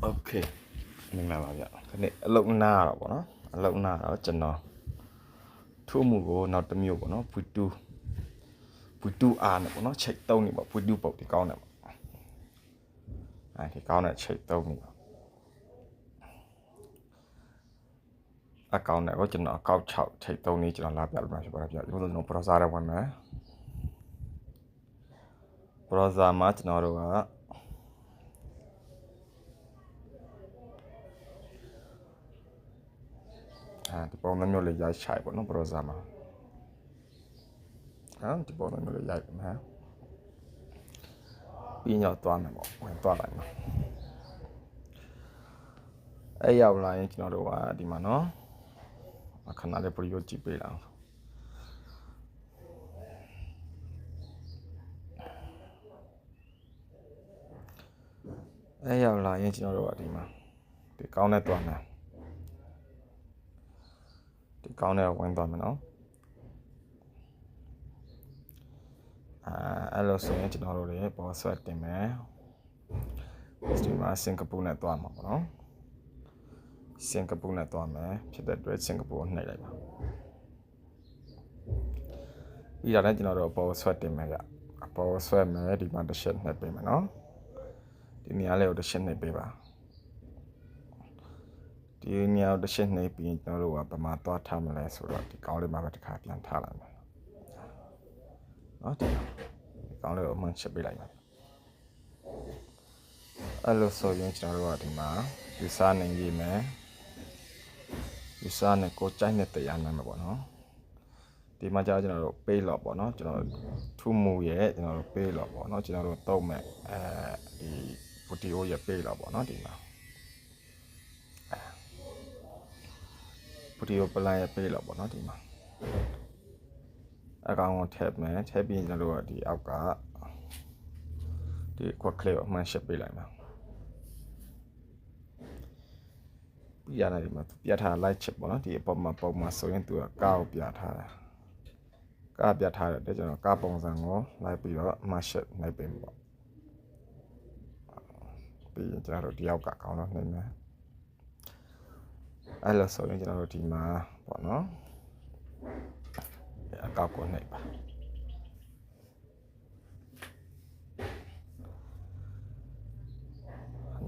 Okay မင်္ဂလာပါဗျဒီနေ့အလုပ်နာတော့ဗောနော်အလုပ်နာတော့ကျွန်တော်ထိုးမှုကိုနောက်တစ်မျိုးဗောနော်V2 R နဲ့ဗောနော်ချိတ်သုံးနေဗော V2 ပုတ်ဒီကောင်းတယ်ဗောဒီကောင်းတဲ့ချိတ်သုံးနေဗောအကောင့်နဲ့ကိုကျွန်တော်အကောက်6ချိတ်သုံးနေကျွန်တော်လာပြလို့မှာဖြစ်ပါတယ်ဗျဒီလိုကျွန်တော် browser ထဲဝင်မယ် browser မှာကျွန်တော်တို့ကဒီပုံစံမျိုးလေးရိုက်ချိုက်ပေါ့နော် browser မှာဒီပုံစံမျိုးလေးရိုက်မယ်ပြီးညောက်သွားမယ်ပေါ့ဝင်သွားလိုက်မှာအဲ့ရောက်လာရင်ကျွန်တော်တို့ကဒီမှာနော်ခဏလေး preview ကြည့်ပေးလိုက်အဲ့ရောက်လာရင်ကျွန်တော်တို့ကဒီမှာဒီကောင်းတဲ့သွားမယ်ဒီကောင်းတဲ့ဝင်သွားမယ်နော်အဲ့လိုဆိုရင်ကျွန်တော်တို့တွေပေါ်ဆွဲတင်မယ်ဒီမှာစင်ကာပူနဲ့သွားမှာပေါ့နော်စင်ကာပူနဲ့သွားမယ်ဖြစ်တဲ့အတွက်စင်ကာပူကိုနှိပ်လိုက်ပါပြီးတော့လည်းကျွန်တော်တို့ပေါ်ဆွဲတင်မယ်ကြပေါ်ဆွဲမယ်ဒီမှာတစ်ချက်နှိပ်ပေးမယ်နော်ဒီနေရာလေးကိုတစ်ချက်နှိပ်ပေးပါဒီနေရာကိုတစ်ချက်နှိပ်ပြီးကျွန်တော်တို့ကပမာသွားထားမလဲဆိုတော့ဒီကောင်းလေးမှာပဲတစ်ခါပြန်ထားလိုက်မယ်နော်ဒီကောင်းလေးကိုအမှန်ချက်ပေးလိုက်ပါအဲ့လိုဆိုရင်ကျွန်တော်တို့ကဒီမှာ user နဲ့ရေးမယ် user နဲ့ကိုကြိုက်တဲ့တရားနာမယ်ပေါ့နော်ဒီမှာကြာကျွန်တော်တို့ page log ပေါ့နော်ကျွန်တော်ထူးမှုရဲ့ကျွန်တော်တို့ page log ပေါ့နော်ကျွန်တော်တို့တုံးမဲ့ဒီ video ရဲ့ page log ပေါ့နော်ဒီမှာ video plan ရဲ့ page log ပေါ့နော်ဒီမှာအကောင်ကိုထည့်မယ်ထည့်ပြီးကျွန်တော်တို့ကဒီအောက်ကဒီခွက်လေးကိုအမှန်ရှင်းပေးလိုက်မှာပြရတယ်ဒီမှာပြထား light chip ပေါ့နော်ဒီအပေါ်မှာပုံမှာဆိုရင်သူကကားကိုပြထားတယ်ကားပြထားတယ်ကျွန်တော်ကားပုံစံကိုလိုက်ပြီးတော့အမှန်ရှင်းလိုက်ပေးမှာပေါ့ပြီးရင်ကျွန်တော်တို့ဒီအောက်ကကောင်းတော့နှိမ့်မယ်အဲ့လိုဆိုရင်ကျွန်တော်တို့ဒီမှာပေါ့နော်အကောက်ကိုနှိပ်ပါ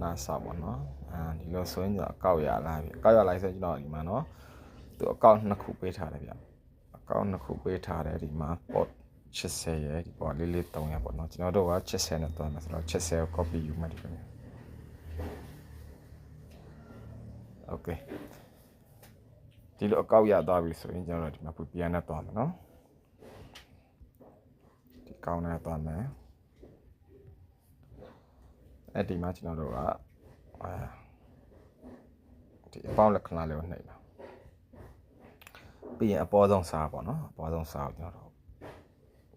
နားဆောက်ပါနော်ဒီလိုဆိုရင်ကျွန်တော်အကောက်ရလာပြီအကောက်ရလိုက်ဆိုကျွန်တော်ဒီမှာနော်သူအကောက်2ခုပေးထားတယ်ဗျအကောက်2ခုပေးထားတယ်ဒီမှာ port 80ရဲ့ဒီပေါ်လေးလေး300ပေါ့နော်ကျွန်တော်တို့က80နဲ့တွန်းမယ်ဆိုတော့80ကို copy ယူမယ်ဒီလိုမျိုး okay ဒီလိုအကောက်ရသွားပြီဆိုရင်ကျွန်တော်တို့ဒီမှာပြန်နဲ့တွန်းမယ်နော်ဒီကောင်းနဲ့တွန်းမယ်အဲ့ဒီမှာကျွန်တော်တို့ကဒီအပေါင်းလက္ခဏာလေးကိုနှိပ်ပါပြီးရင်အပေါ်ဆုံးစားပေါ့နော်အပေါ်ဆုံးစားကိုကျွန်တော်တို့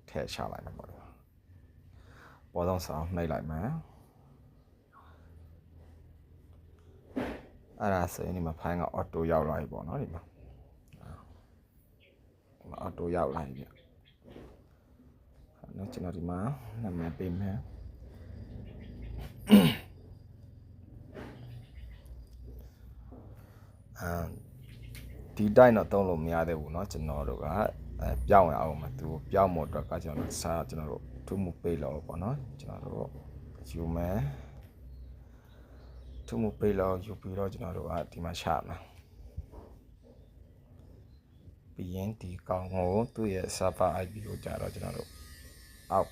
ထည့်ချလိုက်မယ်ပေါ့ဒီမှာအပေါ်ဆုံးစားနှိပ်လိုက်မယ်အဲ့ဒါဆိုရင်ဒီမှာဖိုင်းက auto ရောက်လာပြီပေါ့နော်ဒီမှာ auto ရောက်လာပြီနော်ကျွန်တော်ဒီမှာနာမည်ပေးမယ်ဒီတိုင်းတော့သုံးလို့မရသေးဘူးเนาะကျွန်တော်တို့ကပြောင်းရအောင်မသူပြောင်းမို့အတွက်ကကျွန်တော်စာကျွန်တော်တို့ထူးမှုပေးလို့ပေါ့เนาะကျွန်တော်တို့ယူမယ်ထူးမှုပေးလို့ယူပြီးတော့ကျွန်တော်တို့ကဒီမှာချမယ်ပြီးရင်ဒီကောင်ကိုသူ့ရဲ့ server IP ကိုကြာတော့ကျွန်တော်တို့အောက်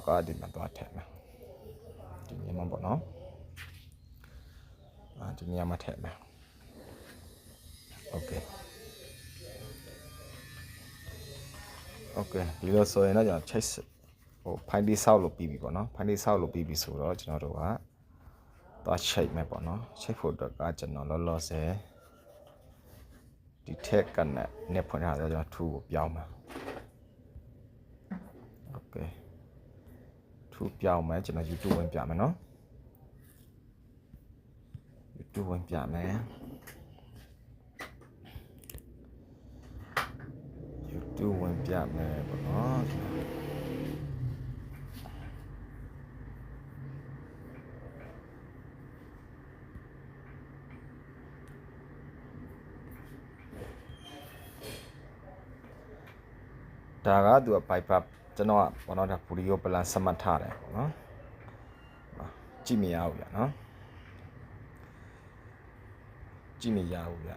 ကဒီမှာသွားထည့်မယ်ဒီနေရာမှာပေါ့เนาะဒီနေရာမှာထည့်မယ်okay ဒီလိုဆိုရင်တော့ကျွန်တော်ချိတ်ဖိုင်ဒီဆောက်လို့ပြီးပြီပေါ့နော်ဖိုင်ဒီဆောက်လို့ပြီးပြီဆိုတော့ကျွန်တော်တို့ကသွားချိတ်မယ်ပေါ့နော်ချိတ်ဖို့အတွက်ကကျွန်တော်လောလောဆယ်ဒီထက်ကနဲ့ဖွင့်ထားတော့ကျွန်တော်ထူကိုပြောင်းမှာokay ထူပြောင်းမယ်ကျွန်တော် YouTube ဝင်ပြမယ်နော် YouTube ဝင်ပြမယ်ဝင်ပြမယ်ပေါ့နော် ဒါကသူက bypass ကျွန်တော်ကဘောနော်ဒါ video plan စမှတ်ထားတယ်ပေါ့နော်ကြည့်မရဘူးဗျာနော်ကြည့်မရဘူးဗျာ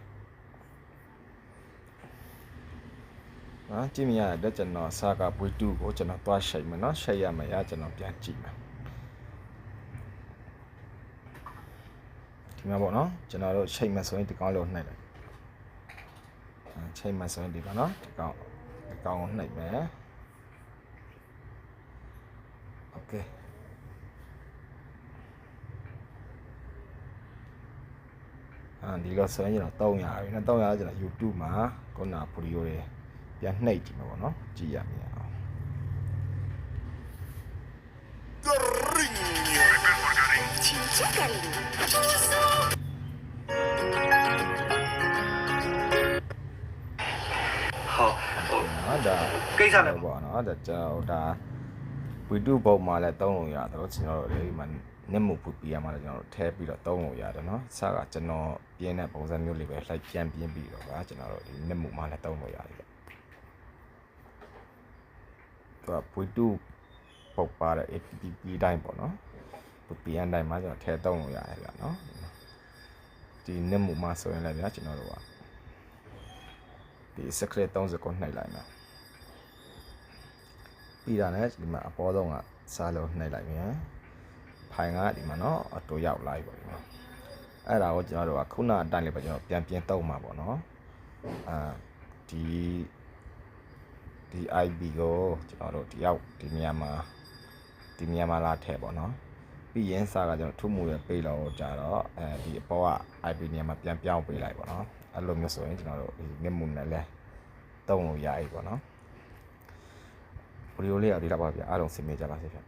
နော်ကြည့်မရတဲ့အတွက်ကျွန်တော်စာကပွေးတူကိုကျွန်တော်သွားရှိတ်မယ်နော်ရှိတ်ရမယ်ရကျွန်တော်ပြန်ကြည့်မယ်ဒီမှာပေါ့နော်ကျွန်တော်တို့ရှိတ်မယ်ဆိုရင်ဒီကောင်းလို့နှိပ်လိုက်ချိတ်မယ်ဆိုရင်ဒီကောနော်ဒီကောင်းကိုနှိပ်မယ်โอเคဒီလိုဆိုရင်ကျွန်တော်300ပြီနော်300ကျွန်တော် YouTube မှာခုနဗီဒီယိုတွေပြန်နှိပ်ကြည့်မှာပေါ့နော်ကြည့်ရမယ်အောင်ဒါကိစ္စလည်းပေါ့နော်ဒါကျွန်တော်ဒါ YouTube ပုံမှာလည်းသုံးလို့ရတယ်ကျွန်တော်တို့ဒီမှာနစ်မှုပူပြရမှာလည်းကျွန်တော်တို့ထဲပြီးတော့သုံးလို့ရတယ်နော်စကကျွန်တော်ပြင်းတဲ့ပုံစံမျိုးလေးပဲလိုက်ပြန်ပြင်းပြီးတော့ဗျာကျွန်တော်တို့ဒီနစ်မှုမှာလည်းသုံးလို့ရတယ်သူက YouTube ပုတ်ပါတဲ့ APP တိုင်းပေါ့နော်ပူပြအတိုင်းမှာကျွန်တော်ထဲသုံးလို့ရတယ်ဗျာနော်ဒီနစ်မှုမှာဆိုရင်လည်းဗျာကျွန်တော်တို့ကဒီ secret 30ကိုနှိပ်လိုက်မယ်ပြီးတာနဲ့ဒီမှာအပေါ်ဆုံးကစားလုံးနှိပ်လိုက်မယ်ဖိုင်ကဒီမှာနော်အတူရောက်လာပြီပေါ့ဒီမှာအဲ့ဒါကိုကျွန်တော်တို့ကခုနအတိုင်းလေးပဲကျွန်တော်ပြန်သုံးမှာပေါ့နော်ဒီ IP ကိုကျွန်တော်တို့ဒီရောက်ဒီနေရာမှာလာထည့်ပေါ့နော်ပြီးရင်စားကကျွန်တော်ထုမှုရပေးလို့ကြာတော့ဒီအပေါ်က IP နေရာမှာပြန်ပြောင်းပေးလိုက်ပေါ့နော်အဲ့လိုမျိုးဆိုရင်ကျွန်တော်တို့ဒီမျက်မှောက်နဲ့လဲသုံးလို့ရပြီပေါ့နော်ဗီဒီယိုလေးကဒီလောက်ပါဗျာအားလုံးဆင်ပြေကြပါစေဗျာ